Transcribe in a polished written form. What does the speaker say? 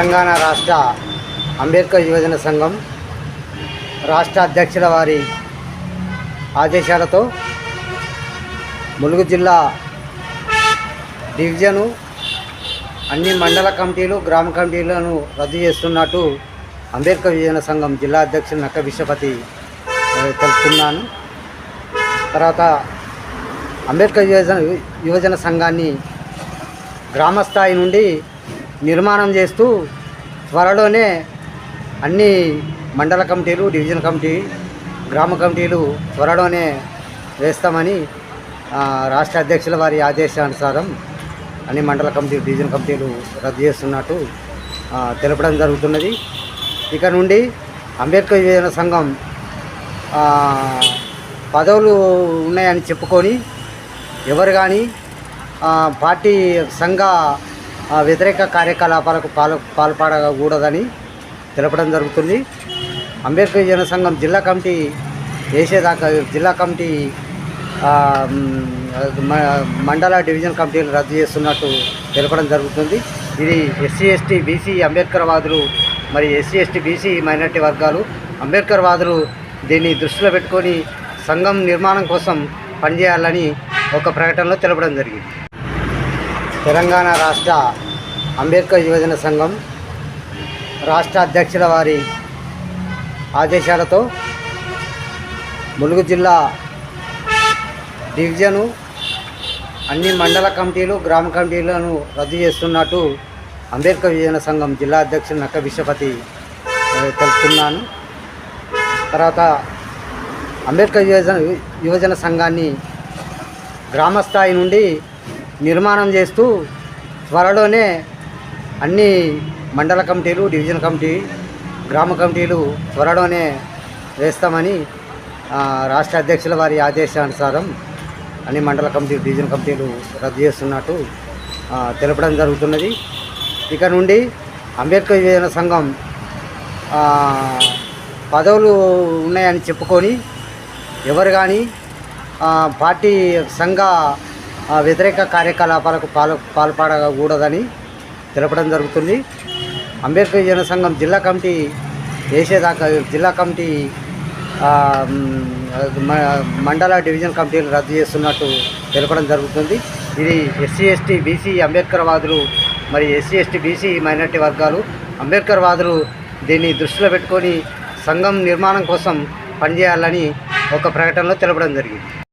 తెలంగాణ రాష్ట్ర అంబేద్కర్ యువజన సంఘం రాష్ట్ర అధ్యక్షుల వారి ఆదేశాలతో ములుగు జిల్లా డివిజను అన్ని మండల కమిటీలు గ్రామ కమిటీలను రద్దు చేస్తున్నట్టు అంబేద్కర్ యువజన సంఘం జిల్లా అధ్యక్షులు నక్క విశ్వపతి తెలుపుతున్నాను. తర్వాత అంబేద్కర్ యువజన సంఘాన్ని గ్రామస్థాయి నుండి నిర్మాణం చేస్తూ త్వరలోనే అన్ని మండల కమిటీలు డివిజన్ కమిటీ గ్రామ కమిటీలు త్వరలోనే వేస్తామని రాష్ట్ర అధ్యక్షుల వారి ఆదేశానుసారం అన్ని మండల కమిటీలు డివిజన్ కమిటీలు రద్దు చేస్తున్నట్టు తెలపడం జరుగుతున్నది. ఇక నుండి అంబేద్కర్ యువజన సంఘం పదవులు ఉన్నాయని చెప్పుకొని ఎవరు కానీ పార్టీ సంఘ వ్యతిరేక కార్యకలాపాలకు పాల్పడకూడదని తెలపడం జరుగుతుంది. అంబేద్కర్ యువజన సంఘం జిల్లా కమిటీ వేసేదాకా జిల్లా కమిటీ మండల డివిజన్ కమిటీలు రద్దు చేస్తున్నట్టు తెలపడం జరుగుతుంది. ఇది ఎస్సీ ఎస్టీ బీసీ అంబేద్కర్ వాదులు మరి ఎస్సీ ఎస్టీ బీసీ మైనార్టీ వర్గాలు అంబేద్కర్ వాదులు దీన్ని దృష్టిలో పెట్టుకొని సంఘం నిర్మాణం కోసం పనిచేయాలని ఒక ప్రకటనలో తెలపడం జరిగింది. తెలంగాణ రాష్ట్ర అంబేద్కర్ యువజన సంఘం రాష్ట్ర అధ్యక్షుల వారి ఆదేశాలతో ములుగు జిల్లా డివిజను అన్ని మండల కమిటీలు గ్రామ కమిటీలను రద్దు చేస్తున్నట్టు అంబేద్కర్ యువజన సంఘం జిల్లా అధ్యక్షులు నక్క విశ్వపతి తెలుపుతున్నాను. తర్వాత అంబేద్కర్ యువజన సంఘాన్ని గ్రామస్థాయి నుండి నిర్మాణం చేస్తూ త్వరలోనే అన్ని మండల కమిటీలు డివిజన్ కమిటీ గ్రామ కమిటీలు త్వరలోనే వేస్తామని రాష్ట్ర అధ్యక్షుల వారి ఆదేశానుసారం అన్ని మండల కమిటీలు డివిజన్ కమిటీలు రద్దు చేస్తున్నట్టు తెలపడం జరుగుతున్నది. ఇక నుండి అంబేద్కర్ యువజన సంఘం పదవులు ఉన్నాయని చెప్పుకొని ఎవరు కానీ పార్టీ సంఘ వ్యతిరేక కార్యకలాపాలకు పాల్పడకూడదని తెలపడం జరుగుతుంది. అంబేద్కర్ యువజన సంఘం జిల్లా కమిటీ వేసేదాకా జిల్లా కమిటీ మండల డివిజన్ కమిటీలు రద్దు చేస్తున్నట్టు తెలపడం జరుగుతుంది. ఇది ఎస్సీ ఎస్టీ బీసీ అంబేద్కర్ వాదులు మరి ఎస్సీ ఎస్టీ బీసీ మైనార్టీ వర్గాలు అంబేద్కర్ వాదులు దీన్ని దృష్టిలో పెట్టుకొని సంఘం నిర్మాణం కోసం పనిచేయాలని ఒక ప్రకటనలో తెలపడం జరిగింది.